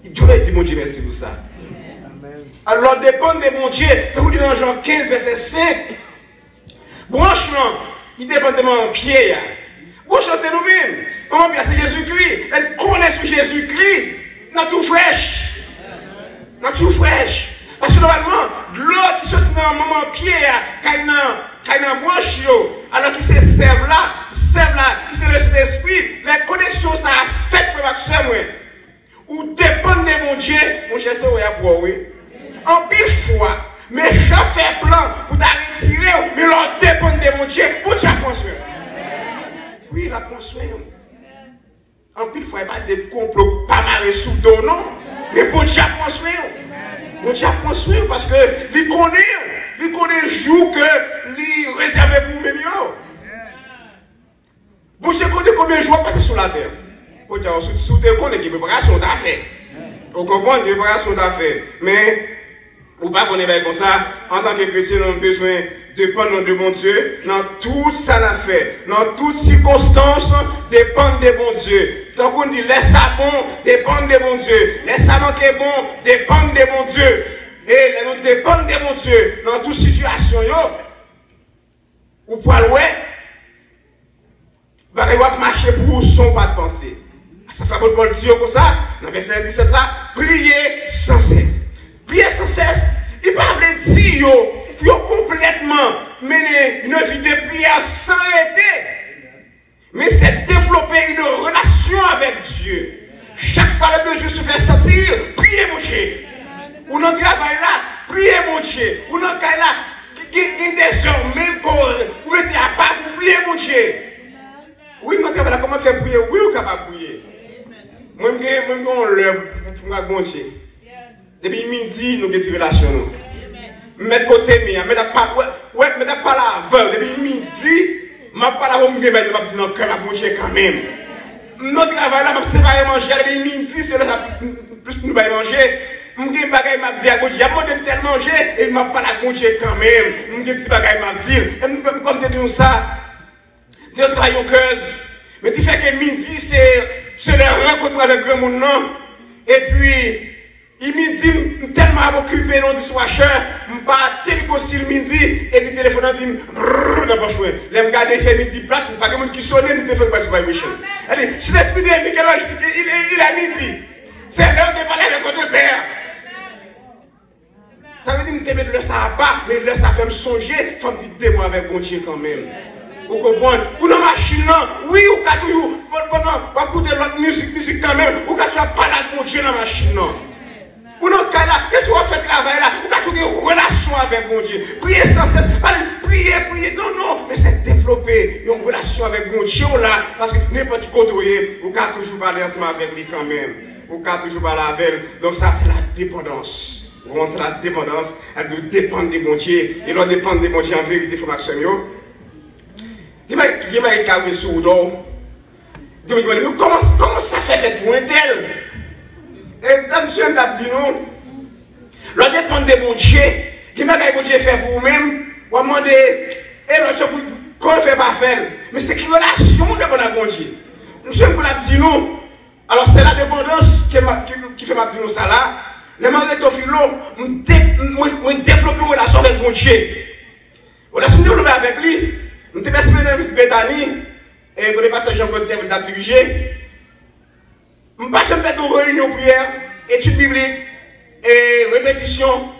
Dieu a dit, mon Dieu, merci pour ça. Alors, dépend de mon Dieu. Tu vous dis dans Jean 15, verset 5. Branchement, il dépend de mon pied. Branchement, c'est nous-mêmes. Mon pied, c'est Jésus-Christ. Elle connaît sur Jésus-Christ. Dans tout fraîche. Dans tout fraîche. Parce que normalement, l'autre qui se trouve dans mon pied, quand il y a un branche, alors qu'il se serve là, qui se laisse l'esprit, les connexions, ça a fait, frère Maxime, ou dépend de mon Dieu, mon cher, c'est pour oui. En pile fois, mais je fais plan pour t'arrêter, mais l'on dépend de mon Dieu, pour tu construire. Oui, il a construit. En pile fois, il n'y a pas de complot, pas marrer sous dos, non, mais pour tu construire. Bon Dieu a construit parce que il connaît le jour que il réservé pour nous-mêmes. Bon Dieu connaît combien de jours passer sur la terre. Bon Dieu sous terre connaît qui préparation t'a fait. Vous comprenez que préparation t'a fait. Mais ou pas qu'on est comme ça en tant que chrétien on a besoin de dépendre de bon Dieu dans tout ça l'a fait, dans toutes circonstances dépendre de bon Dieu. Donc on dit laisse ça bon, dépendre de mon Dieu. Laisse ça manquer bon, dépendre de mon Dieu. Et nous dépendons de mon Dieu dans toute situation. Ou pour aller, il va marcher pour son pas de pensée. Ça fait bon Paul dire comme ça, dans verset 17 là, priez sans cesse. Priez sans cesse, il ne parle pas dire complètement mener une vie de prière sans arrêter. Mais c'est développer une relation avec Dieu. Chaque fois le besoin se fait sentir, priez mon Dieu. Ou dans le travail là, priez mon Dieu. Ou dans le cas là, il y a des heures même qu'on vous mettez à part pour prier mon Dieu. Oui, dans le travail là, comment faire prier? Oui, ou capable de prier. Moi, je l'heure pour mon Dieu. Depuis midi, nous avons des relations. Mettre côté mien, mettre pas la veuve. Depuis midi, je ne vais pas la voir, je vais dire non, cœur à manger quand même. Notre travail là, je vais séparer manger. Depuis midi, c'est là plus nous allons manger. Je vais dire bagaille m'a dit à manger, je vais tellement manger et je ne vais pas la manger quand même. Je vais dire bagaille m'a dit. Comme tu dis ça, tu travailles au cœur. Mais tu fais que midi, c'est les rencontres avec le monde. Et puis, il me dit, tellement occupé dans le dishwasher, je ne vais pas téléconcile midi, et puis le téléphone dit, brrrr, n'a pas joué. Je me garde fait midi plat, je ne pas quelqu'un qui sonne, le téléphone pas sur vibration. Elle dit, si l'esprit de Michel-Ange, il a midi. C'est l'heure de parler avec votre père. Ça veut dire que je ne le sais pas, mais le ça fait me songer, il faut me dire moi avec mon Dieu quand même. Vous comprenez? Ou dans la machine, oui, ou quand toujours, pendant, écouter l'autre musique quand même, ou quand tu vas parler avec mon Dieu dans la machine. Ou dans le cas là, qu'est-ce qu'on fait travail là? Ou quand tu as une relation avec mon Dieu. Priez sans cesse. Priez. Non. Mais c'est développer une relation avec mon Dieu là. Parce que n'importe qui côtoyer, ou quand toujours parler ensemble avec lui quand même. Ou quand toujours parler avec lui. Donc ça, c'est la dépendance. C'est la dépendance. Elle doit dépendre de mon Dieu. Et doit dépendre de mon Dieu en vérité, il faut Maxime. Il m'a écarté sur le dos. Mais comment ça fait pour un tel? Et comme monsieur m'a dit non, l'on dépend de mon Dieu, qui m'a dit mon Dieu fait pour vous-même, ou demander, et l'autre qu'on ne fait pas faire. Mais c'est une relation de mon Dieu. Monsieur m'a dit non. Alors c'est la dépendance qui fait ma dit non ça là. Le mari de philo, je développe une relation avec mon Dieu. Relation développée avec lui. Nous sommes passés dans le Bethany, et pour le pasteur Jean-Claude Thème a dirigé. Je ne vais pas faire de réunion prière, études bibliques, et répétition,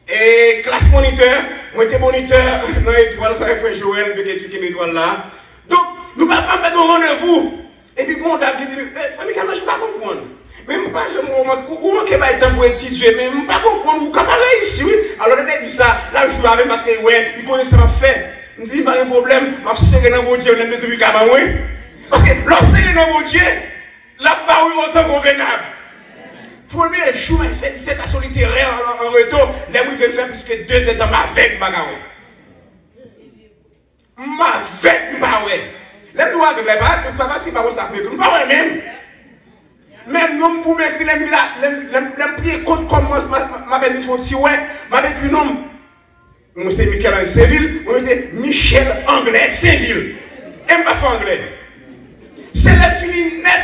et classe moniteur. Moi, j'étais moniteur dans l'étoile, ça fait Joël, qui étudier l'étoile là. Donc, nous ne pouvons pas faire de rendez-vous. Et puis, bon, David dit, famille, je ne vais pas comprendre. Même pas, je me remonte, ou manquez pas de temps pour étudier, mais je ne pas comprendre, vous parlez ici, oui. Alors, il dit ça, là, je joue avec parce que, ouais, il connaît ce qu'il fait. Il dit, pas de problème, je vais serrer dans mon Dieu, je vais me faire parce que, lorsque serrer dans mon Dieu, là-bas, oui, autant convenable. Premier jour, il fait dissertation littéraire en retour, là où il fait faire plus que 2 états, avec Bagaoué. Avec Bagaoué. Là, nous, avec les parents, papa, c'est pas ça, mais nous, pas même. Même nous, pour m'écrire, les prier contre comment ma belle font si ouais, ma belle un homme. Moi, c'est Michel Saint-Ville, moi, c'est Michel Anglais, Saint-Ville. Et pas fait anglais. C'est la fini net.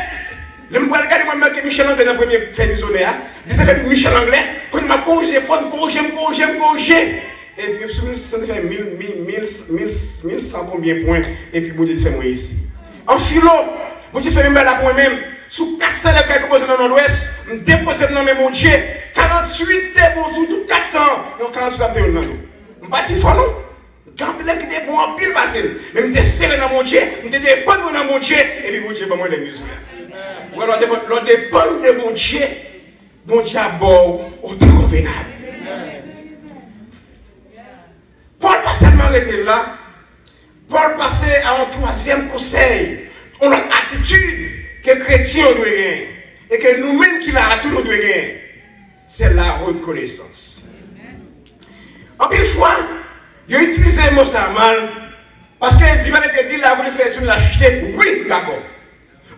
Je me regarde moi que Michel Anglais dans le premier fait missionnaire. Disait Michel Anglais, quand il m'a corrigé, faut me corriger. Et puis, sur 1600, il fait 1100 combien de points. Et puis, bon Dieu fait moi ici. En philo, bon Dieu fait même là pour moi-même. Sous 400 élèves qui sont posés dans le nord-ouest, je dépose dans mon Dieu. 48 bon sous tout 400. Non, 48 là, je ne sais pas si non. Quand il était bon en pile passé. Mais je suis serré dans mon Dieu, je suis dépendant dans mon Dieu. Et puis, mon Dieu, pas moi les muscles. Ou alors, on dépend de mon Dieu. Mon Dieu à bord, autant convenable. Paul pas seulement arrêté là. Paul passait à un 3e conseil. On a une attitude que les chrétiens doivent gagner. Et que nous-mêmes qui l'avons tous nous devons gagner. C'est la reconnaissance. En plus, fois, il a utilisé le mot ça mal. Parce que Dieu était dit la reconnaissance est une lâcheté. Oui, d'accord.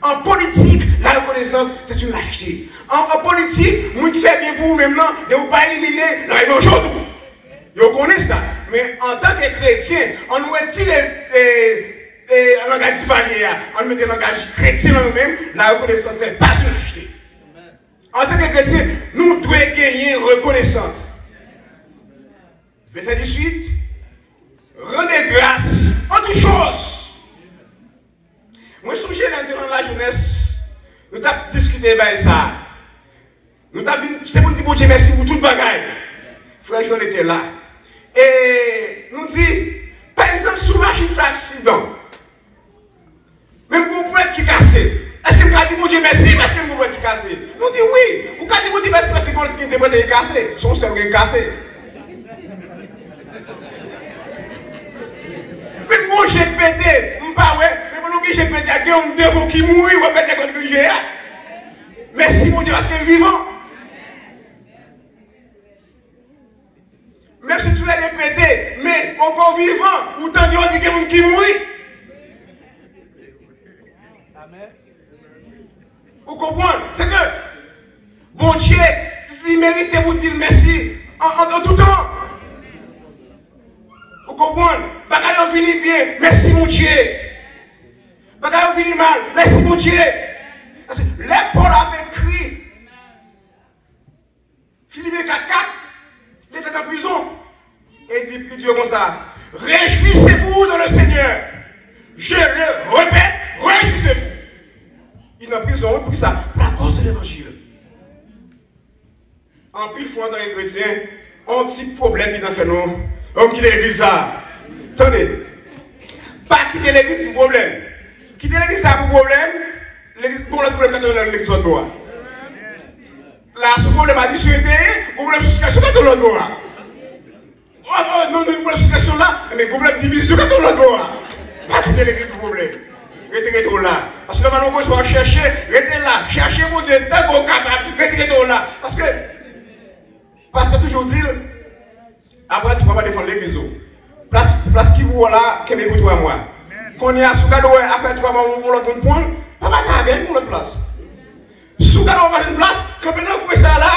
En politique, la reconnaissance, c'est une lâcheté. En politique, moi qui fais bien pour vous-même, de ne pas éliminer la réunion aujourd'hui. Vous connaissez ça. Mais en tant que chrétien, on nous retire le langage chevalier, on met le langage chrétien dans nous-mêmes, la reconnaissance n'est pas une lâcheté. En tant que chrétien, nous devons gagner reconnaissance. Verset 18. Rendez grâce en toutes choses. Moi, je suis dans la jeunesse, nous avons discuté de ça. Nous avons dit, c'est pour dire bon Dieu merci pour tout le bagage. Frère Jean était là. Et nous dit, par exemple, si une machine fait accident, même pour vous pouvez qui cassé, est-ce que vous avez dit bon Dieu merci parce que vous pouvez qui cassé? Nous dit oui. Vous avez dit bon Dieu merci parce que vous avez dit cassé. Son cerveau est cassé. Même moi j'ai pété, je ne sais pas, mais pour nous j'ai pété, il y a un défaut qui mourit, ou pété contre j'ai. Merci mon Dieu parce qu'il est vivant. Même si tu l'as pété, mais encore vivant, ou tant qu'il y a quelqu'un qui mourit. Amen. Vous comprenez? C'est que, bon Dieu, il mérite de vous dire merci en tout temps. Vous comprenez? Bagaille on finit bien, merci mon Dieu. Bagaille on finit mal, merci mon Dieu. Parce que les Paul a écrit, Philippe 4.4, il était en prison. Et il dit comme ça, réjouissez-vous dans le Seigneur. Je le répète, réjouissez-vous. Il est en prison pour ça, pour la cause de l'évangile. En pile fois dans les chrétiens, un petit problème qui n'a fait nous. On quitte l'église là. Attendez. Pas quitter l'église pour problème. Quitter l'église là pour problème. L'église pour le problème quand on est l'église de droit. Là, ce problème a discuté, vous voulez suscription quand on est droit. Oh non, nous voulons suscription là, mais problème division quand on est droit. Pas quitter l'église pour problème. Restez là. Parce que maintenant, on va chercher, restez là. Cherchez mon Dieu, tant qu'on est capable, restez là. Parce que, pasteur toujours dit, après, tu ne vas pas défendre l'église. Place qui vous là, qui est pour toi et moi. Quand on est à Soukado, après 3 mois, on l'autre point, papa t'as bien pour l'autre place. Soukado, on va une place, quand maintenant vous faites ça là,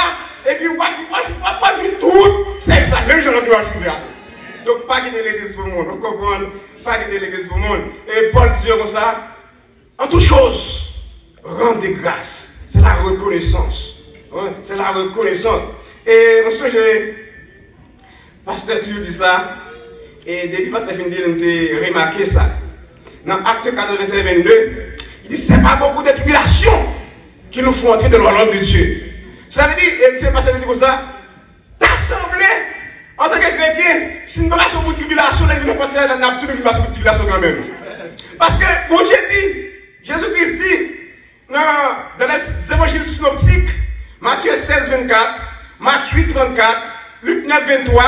et puis on va faire tout, c'est ça, même je ne dois pas faire. Donc, pas quitter l'église pour le monde, vous comprenez? Pas quitter l'église pour le monde. Et Paul dit comme ça, en toute chose, rendez grâce. C'est la reconnaissance. Ouais, c'est la reconnaissance. Et monsieur, pasteur toujours dit ça, et depuis pasteur Findil, on a remarqué ça. Dans Acte 14, verset 22, il dit c'est pas beaucoup de tribulations qui nous font entrer dans l'ordre de Dieu. Ça veut dire, et M. pasteur dit comme ça, t'assemblée en tant que chrétien, si nous ne passons pas de tribulation, nous ne passons pas de tribulation quand même. Parce que mon Dieu dit, Jésus-Christ dit, dans les évangiles synoptiques, 19, 23,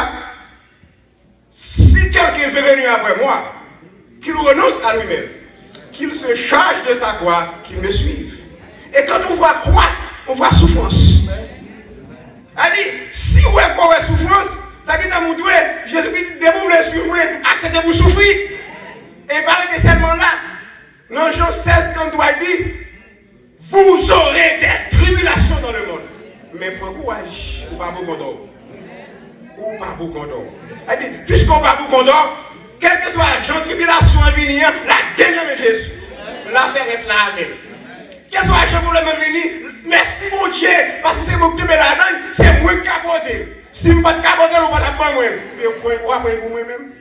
si quelqu'un veut venir après moi, qu'il renonce à lui-même, qu'il se charge de sa croix, qu'il me suive. Et quand on voit croix, on voit souffrance. Allez, si vous avez souffrance, ça qui t'a montré, Jésus-Christ déboule sur moi, acceptez vous souffrir. Et parlez de seulement là, dans Jean 16, 33, il dit, vous aurez des tribulations dans le monde. Mais pour courage, ou pas beaucoup d'or. Ou pas beaucoup d'or. Puisqu'on pas beaucoup d'or, quel que soit la tribulation à venir, la dernière de Jésus, l'affaire reste là avec. Quel que soit le problème à venir, merci mon Dieu, parce que c'est moi qui te mets là-dedans, c'est moi qui capote. Si je ne suis pas capoté, je ne vais pas la moi. Mais vous apprendre pour moi-même.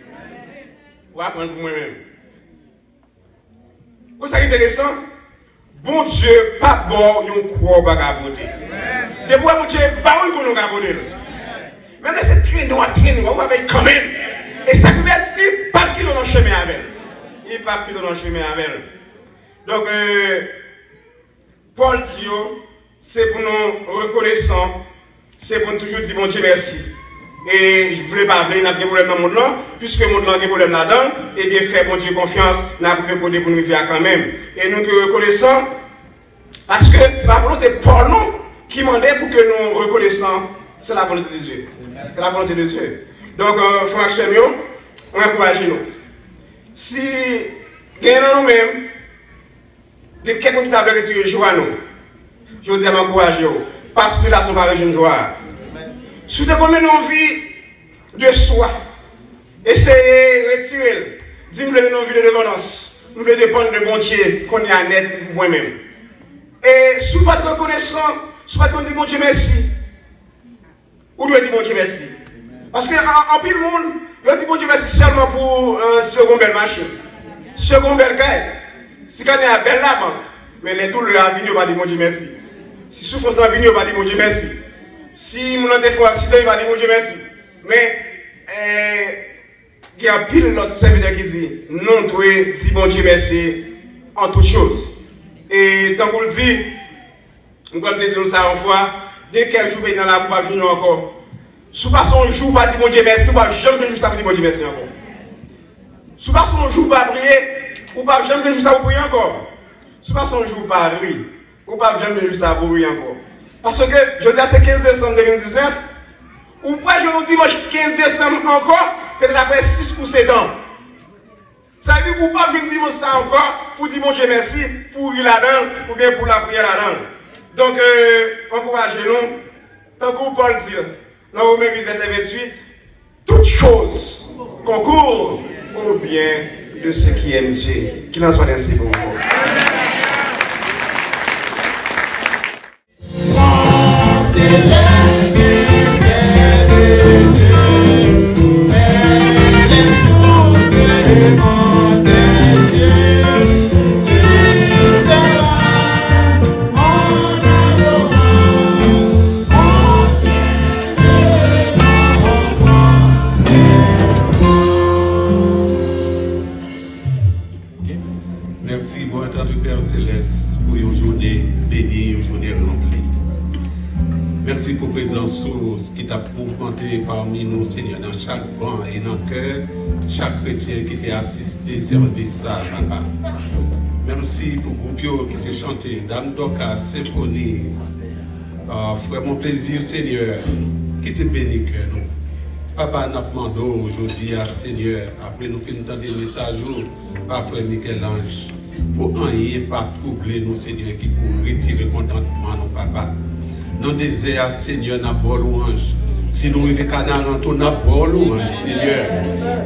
Vous apprendre pour moi-même. Vous savez intéressant? Bon Dieu, pas bon, il y a une croix pour capoter. Depuis mon Dieu, pas oui pour nous capoter. Même si c'est très noir, vous avez quand même. Et ça peut être il pas qui dans le chemin avec. Il pas qui dans le chemin avec. Donc, Paul dit, c'est pour nous reconnaissants, c'est pour nous toujours dire bon Dieu merci. Et je ne voulais pas parler, il n'y a pas de problème dans le monde là, puisque le monde là a des problèmes là-dedans, et bien faire bon Dieu confiance, nous avons fait pour nous vivre quand même. Et nous te reconnaissons, parce que c'est la volonté de Paul non, qui demandait pour que nous reconnaissons, c'est la volonté de Dieu. C'est la volonté de Dieu. Donc, frères et sœurs, on encourage nous. Si gagnons nous-mêmes, de quelqu'un qui t'a retiré joie nous, je veux dire, m'encourager, parce que là, ce n'est pas une joie. Si vous avez une vie de soi, essayez de retirer, dis-moi une vie de dépendance, nous voulons dépendre de bon Dieu, qu'on est à net moi-même. Et si vous n'êtes pas reconnaissant, si vous n'êtes pas bon Dieu merci, vous devez dire bon Dieu merci. Parce qu'en pile monde, il dit bon Dieu merci seulement pour seconde belle machine, seconde belle caille. Si quand on est à belle la banque, mais les douleurs à venir, on va dire bon Dieu merci. Si souffrance à venir, on va dire bon Dieu merci. Si mon autre fois accident, il va dire bon Dieu merci. Mais il y a pile l'autre serviteur qui dit non, tu dis bon Dieu merci en toutes choses. Et tant qu'on le dit, nous allons dire ça une fois, dès qu'un jour dans la voie, je encore. Si vous passez un jour, pas dire bon Dieu merci, vous ne pouvez jamais juste dire bon Dieu merci encore. Si vous passez un jour, pas prier, vous ne pouvez jamais juste vous prier encore. Si vous passez un jour, pas rire, vous ne pouvez jamais juste vous prier encore. Parce que, je dis, c'est 15 décembre 2019, ou pas je vous dimanche 15 décembre encore, peut-être après 6 ou 7 ans. Ça veut dire que vous ne pouvez pas venir dire ça encore pour dire bon Dieu merci, pour rire là-dedans, ou bien pour la prière là-dedans. Donc, encouragez-nous, tant que Paul dit, dans Romains 8, verset 28, toutes choses concourent au bien de ceux qui aiment Dieu. Qu'il en soit ainsi pour vous. Merci, bon temps du Père Céleste, pour une journée bénie, une journée remplie. Merci pour la présence qui t'a augmenté parmi nous, Seigneur, dans chaque banc et dans le cœur, chaque chrétien qui t'a assisté, servi ça, papa. Merci pour le groupe qui t'a chanté, Dame Doka, Symphonie. Frère, mon plaisir, Seigneur, qui te bénit que nous. Papa, nous demandons aujourd'hui à Seigneur, après nous finissons d'entendre des messages par Frère Michel-Ange, pour rien pas troubler nous, Seigneur, qui pour retirer contentement, nos papa. Dans le désert, Seigneur, nous avons louange. Si nous vivons canal, nous avons louange, Seigneur.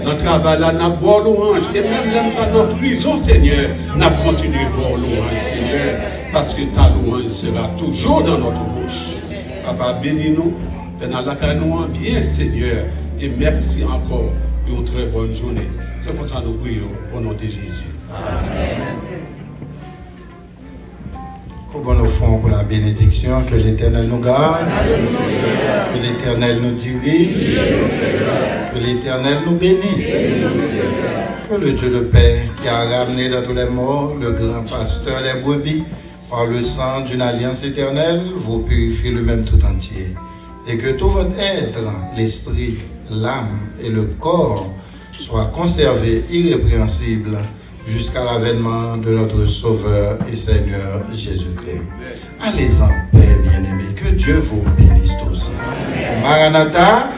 Dans le travail, nous avons louange. Et même dans notre prison, Seigneur, nous continuons à avoir louange, Seigneur. Parce que ta louange sera toujours dans notre bouche. Papa, bénis-nous. Fais-nous la carrière bien, Seigneur. Et merci encore pour une très bonne journée. C'est pour ça que nous prions au nom de Jésus. Amen. Comment nous faisons pour la bénédiction, que l'Éternel nous garde, que l'Éternel nous dirige, que l'Éternel nous bénisse, que le Dieu de paix qui a ramené dans tous les morts le grand pasteur des brebis par le sang d'une alliance éternelle vous purifie le même tout entier et que tout votre être, l'esprit, l'âme et le corps soient conservés irrépréhensibles jusqu'à l'avènement de notre Sauveur et Seigneur Jésus-Christ. Allez en paix, bien-aimés. Que Dieu vous bénisse tous. Maranatha.